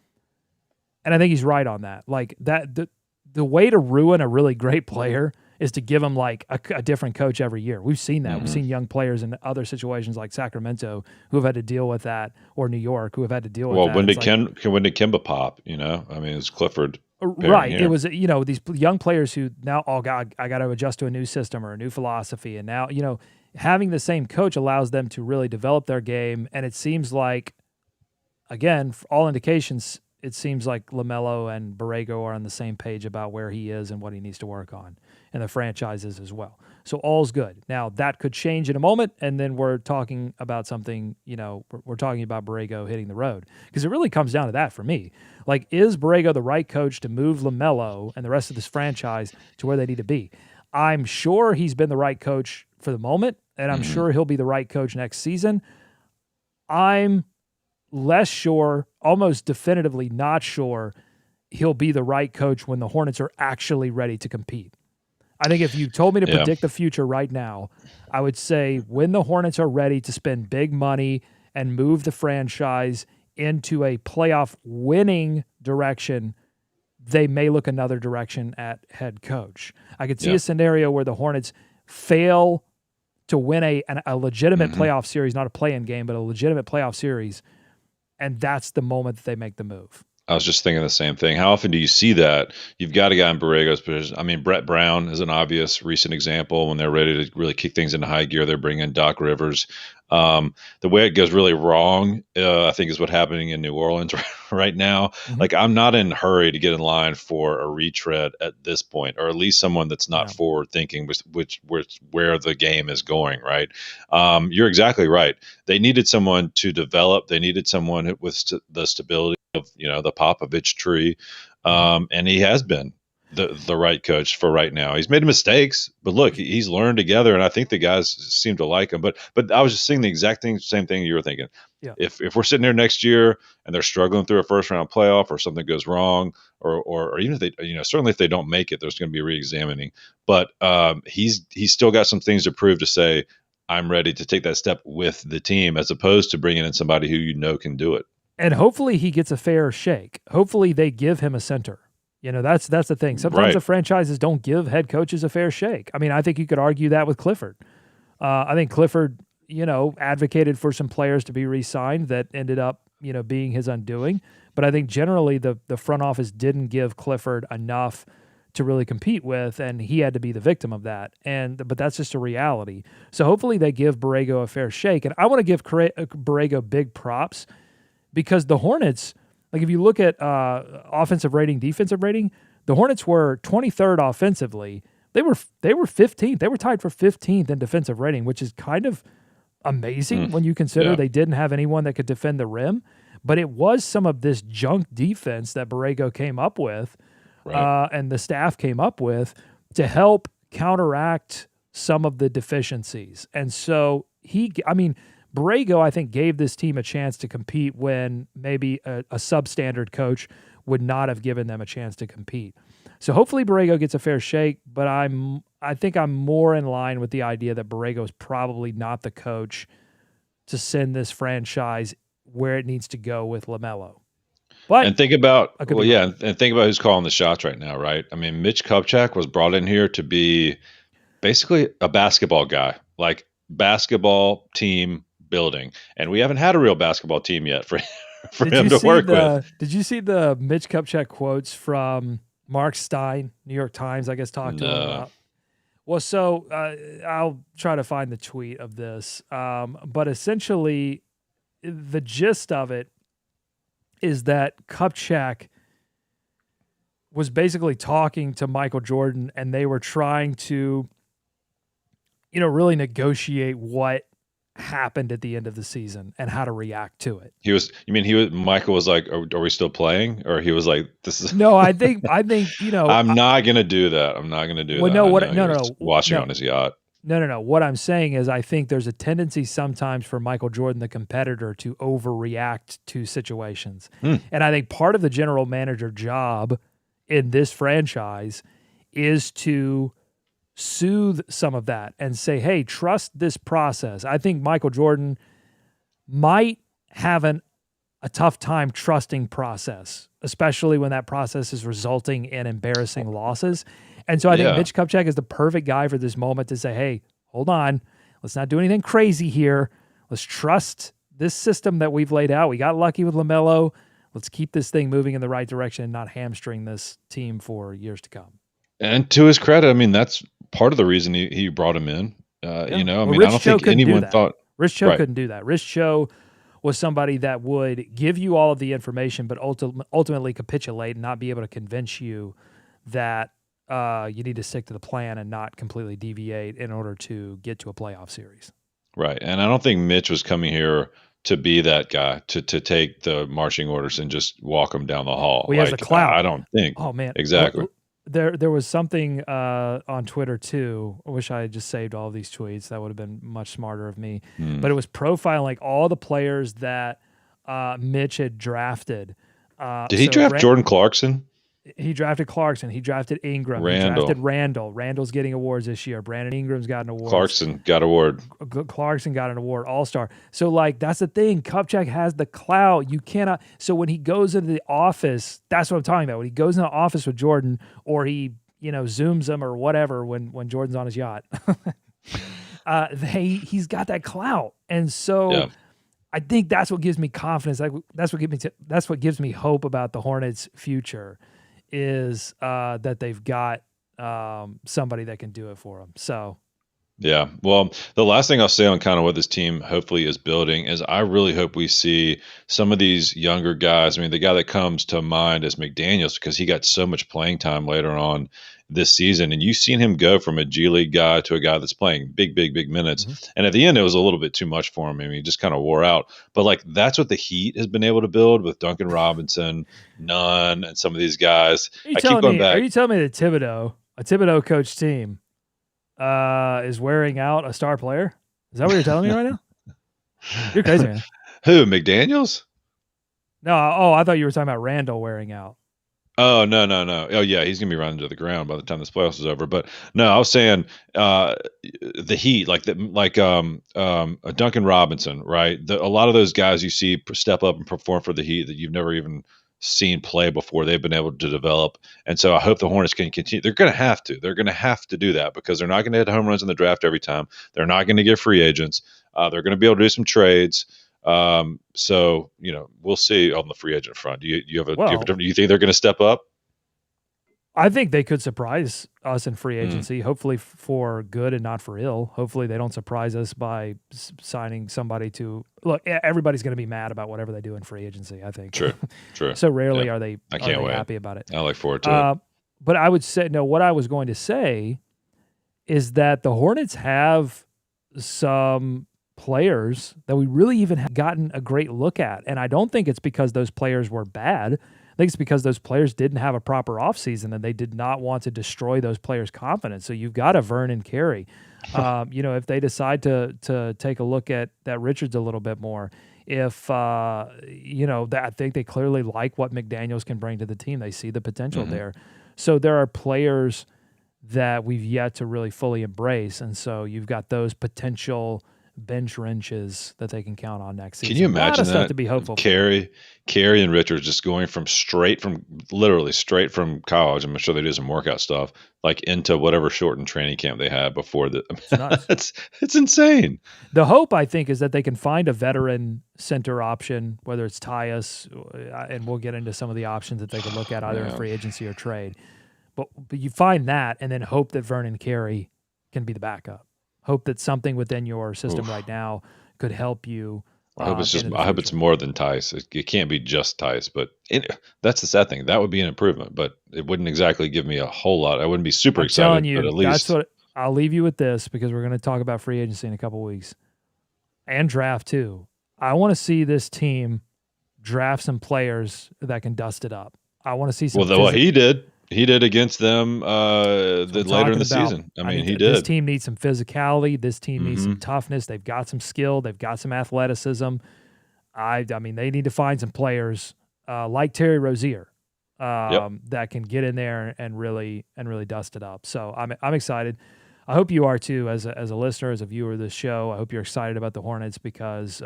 S1: And I think he's right on that. Like the way to ruin a really great player is to give him like a different coach every year. We've seen that. Mm-hmm. We've seen young players in other situations like Sacramento who have had to deal with that, or New York who have had to deal with that.
S2: Well, when did Kemba pop? I mean, it's Clifford.
S1: Right. Here. It was, these young players who now, oh God, I got to adjust to a new system or a new philosophy. And now, having the same coach allows them to really develop their game. And it seems like, again, for all indications, it seems like LaMelo and Borrego are on the same page about where he is and what he needs to work on, and the franchises as well. So all's good. Now, that could change in a moment, and then we're talking about something, we're talking about Borrego hitting the road. Because it really comes down to that for me. Like, is Borrego the right coach to move LaMelo and the rest of this franchise to where they need to be? I'm sure he's been the right coach for the moment, and I'm sure he'll be the right coach next season. I'm less sure, almost definitively not sure, he'll be the right coach when the Hornets are actually ready to compete. I think if you told me to predict the future right now, I would say when the Hornets are ready to spend big money and move the franchise into a playoff winning direction, they may look another direction at head coach. I could see a scenario where the Hornets fail to win a legitimate playoff series, not a play-in game, but a legitimate playoff series, and that's the moment that they make the move.
S2: I was just thinking the same thing. How often do you see that? You've got a guy in Borrego's position. I mean, Brett Brown is an obvious recent example. When they're ready to really kick things into high gear, they're bringing Doc Rivers. The way it goes really wrong, I think, is what's happening in New Orleans right now. Like, I'm not in a hurry to get in line for a retread at this point, or at least someone that's not forward thinking, which where the game is going. Right? You're exactly right. They needed someone to develop. They needed someone with the stability of the Popovich tree, and he has been the right coach for right now. He's made mistakes, but look, he's learned together, and I think the guys seem to like him. But I was just saying the exact same thing you were thinking.
S1: Yeah.
S2: If we're sitting there next year and they're struggling through a first round playoff, or something goes wrong, or even if they, certainly if they don't make it, there's going to be re-examining. But he's still got some things to prove to say, I'm ready to take that step with the team, as opposed to bringing in somebody who can do it.
S1: And hopefully he gets a fair shake. Hopefully they give him a center. That's the thing. Sometimes the franchises don't give head coaches a fair shake. I mean, I think you could argue that with Clifford. I think Clifford, advocated for some players to be re-signed that ended up, being his undoing. But I think generally the front office didn't give Clifford enough to really compete with, and he had to be the victim of that. But that's just a reality. So hopefully they give Borrego a fair shake. And I want to give Borrego big props, because the Hornets, like if you look at offensive rating, defensive rating, the Hornets were 23rd offensively. They were 15th. They were tied for 15th in defensive rating, which is kind of amazing when you consider they didn't have anyone that could defend the rim. But it was some of this junk defense that Borrego came up with, and the staff came up with, to help counteract some of the deficiencies. And so Borrego, I think, gave this team a chance to compete when maybe a substandard coach would not have given them a chance to compete. So hopefully Borrego gets a fair shake, but I think I'm more in line with the idea that Borrego is probably not the coach to send this franchise where it needs to go with LaMelo. But
S2: and think about and think about who's calling the shots right now, right? I mean, Mitch Kupchak was brought in here to be basically a basketball guy, like basketball team building, and we haven't had a real basketball team yet for him to work with.
S1: Did you see the Mitch Kupchak quotes from Mark Stein, New York Times, I guess, talked to him.
S2: No.
S1: Well, so I'll try to find the tweet of this. But essentially, the gist of it is that Kupchak was basically talking to Michael Jordan, and they were trying to, really negotiate what happened at the end of the season and how to react to it.
S2: Michael was like, are we still playing? Or he was like, this is.
S1: No, I think,
S2: I'm not going to do that. I'm not going to do
S1: well,
S2: that.
S1: no,
S2: I
S1: what,
S2: know he
S1: no,
S2: was
S1: no,
S2: watching
S1: no,
S2: on his yacht.
S1: no. What I'm saying is, I think there's a tendency sometimes for Michael Jordan, the competitor, to overreact to situations. And I think part of the general manager job in this franchise is to soothe some of that and say, hey, trust this process. I think Michael Jordan might have a tough time trusting process, especially when that process is resulting in embarrassing losses. And so I think Mitch Kupchak is the perfect guy for this moment to say, hey, hold on, let's not do anything crazy here. Let's trust this system that we've laid out. We got lucky with LaMelo. Let's keep this thing moving in the right direction and not hamstring this team for years to come.
S2: And to his credit, I mean, that's part of the reason he brought him in. I don't think anyone thought
S1: Rich Cho couldn't do that. Rich Cho was somebody that would give you all of the information, but ultimately capitulate and not be able to convince you that you need to stick to the plan and not completely deviate in order to get to a playoff series.
S2: Right. And I don't think Mitch was coming here to be that guy, to take the marching orders and just walk them down the hall.
S1: Well, he has the clout.
S2: I don't think.
S1: Oh, man.
S2: Exactly.
S1: There was something on Twitter too. I wish I had just saved all of these tweets. That would have been much smarter of me. But it was profiling like all the players that Mitch had drafted.
S2: Did he draft Jordan Clarkson?
S1: He drafted Clarkson. He drafted Ingram. He drafted Randall. Randall's getting awards this year. Brandon Ingram's got an award.
S2: Clarkson got an award, All-Star. So, that's the thing. Kupchak has the clout. You cannot. So, when he goes into the office, that's what I'm talking about. When he goes in the office with Jordan, or he, Zooms him or whatever when Jordan's on his yacht, he's got that clout. And so I think that's what gives me confidence. That's what gives me hope about the Hornets' future. Is that they've got somebody that can do it for them. So, yeah. Well, the last thing I'll say on kind of what this team hopefully is building is I really hope we see some of these younger guys. I mean, the guy that comes to mind is McDaniels, because he got so much playing time later on this season. And you've seen him go from a G League guy to a guy that's playing big minutes. Mm-hmm. And at the end, it was a little bit too much for him. I mean, he just kind of wore out. But that's what the Heat has been able to build with Duncan Robinson, Nunn, and some of these guys. I keep going back.
S1: Are you telling me that a Thibodeau coach team is wearing out a star player? Is that what you're telling me right now? You're crazy, man.
S2: Who, McDaniels?
S1: No, I thought you were talking about Randall wearing out.
S2: Oh, no. Oh, yeah, he's going to be running to the ground by the time this playoffs is over. But no, I was saying the Heat, a Duncan Robinson, right? A lot of those guys you see step up and perform for the Heat that you've never even seen play before, they've been able to develop. And so I hope the Hornets can continue. They're going to have to. They're going to have to do that, because they're not going to hit home runs in the draft every time. They're not going to get free agents. They're going to be able to do some trades. So we'll see on the free agent front. Do you think they're going to step up?
S1: I think they could surprise us in free agency, hopefully for good and not for ill. Hopefully they don't surprise us by signing somebody to look. Everybody's going to be mad about whatever they do in free agency, I think.
S2: True.
S1: So rarely are they happy about it.
S2: I look forward to it.
S1: But I would say, what I was going to say is that the Hornets have some players that we really even have gotten a great look at. And I don't think it's because those players were bad. I think it's because those players didn't have a proper offseason and they did not want to destroy those players' confidence. So you've got a Vernon Carey. If they decide to take a look at that Richards a little bit more, I think they clearly like what McDaniels can bring to the team. They see the potential there. So there are players that we've yet to really fully embrace. And so you've got those potential bench wrenches that they can count on next season.
S2: Can you
S1: A lot
S2: imagine
S1: of stuff
S2: that?
S1: to be hopeful for.
S2: Carey and Richards just going from literally straight from college. I'm sure they do some workout stuff, like into whatever shortened training camp they had before the.
S1: It's nuts.
S2: It's insane.
S1: The hope, I think, is that they can find a veteran center option, whether it's Tyus, and we'll get into some of the options that they can look at either in free agency or trade. But you find that, and then hope that Vernon Carey can be the backup. Hope that something within your system right now could help you.
S2: I hope it's more than Tice. It can't be just Tice, but that's the sad thing. That would be an improvement, but it wouldn't exactly give me a whole lot. I wouldn't be super excited.
S1: Telling you,
S2: but at least
S1: that's what I'll leave you with this, because we're going to talk about free agency in a couple weeks and draft too. I want to see this team draft some players that can dust it up. I want to see some.
S2: Well, he did. He did against them later in the season. I mean, he did.
S1: This team needs some physicality. This team needs some toughness. They've got some skill. They've got some athleticism. I mean, they need to find some players like Terry Rozier that can get in there and really dust it up. So I'm excited. I hope you are too, as a listener, as a viewer of this show. I hope you're excited about the Hornets because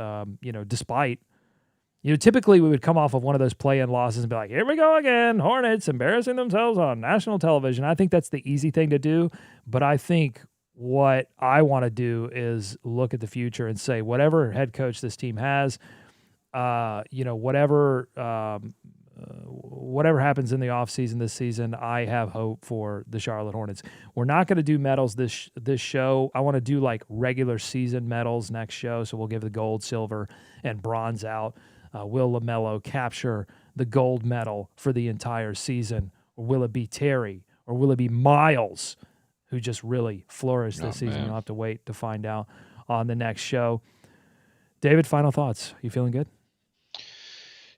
S1: despite. Typically we would come off of one of those play-in losses and be like, here we go again, Hornets embarrassing themselves on national television. I think that's the easy thing to do, but I think what I want to do is look at the future and say, whatever head coach this team has, whatever happens in the offseason this season, I have hope for the Charlotte Hornets. We're not going to do medals this show. I want to do like regular season medals next show, so we'll give the gold, silver, and bronze out. Will LaMelo capture the gold medal for the entire season? Or will it be Terry? Or will it be Miles, who just really flourished this season? You'll have to wait to find out on the next show. David, final thoughts. You feeling good?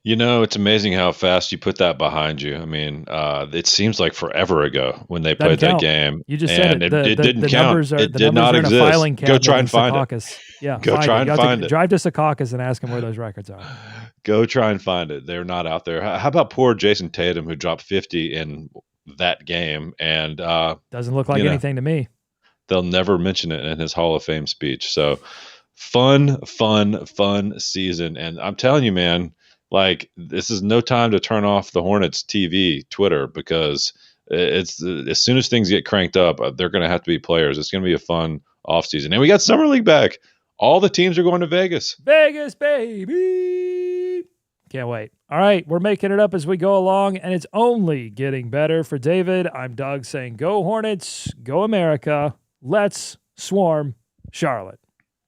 S2: It's amazing how fast you put that behind you. I mean, it seems like forever ago when they played that game.
S1: You just said it.
S2: It didn't count. It did not exist.
S1: Go try and find it. Yeah,
S2: go try and find it.
S1: Drive to Secaucus and ask him where those records are.
S2: Go try and find it. They're not out there. How about poor Jason Tatum, who dropped 50 in that game? And
S1: doesn't look like anything to me.
S2: They'll never mention it in his Hall of Fame speech. So fun season. And I'm telling you, man, like, this is no time to turn off the Hornets TV, Twitter, because it's as soon as things get cranked up, they're going to have to be players. It's going to be a fun offseason. And we got Summer League back. All the teams are going to Vegas.
S1: Vegas, baby. Can't wait. All right, we're making it up as we go along, and it's only getting better. For David, I'm Doug saying go Hornets, go America. Let's swarm Charlotte.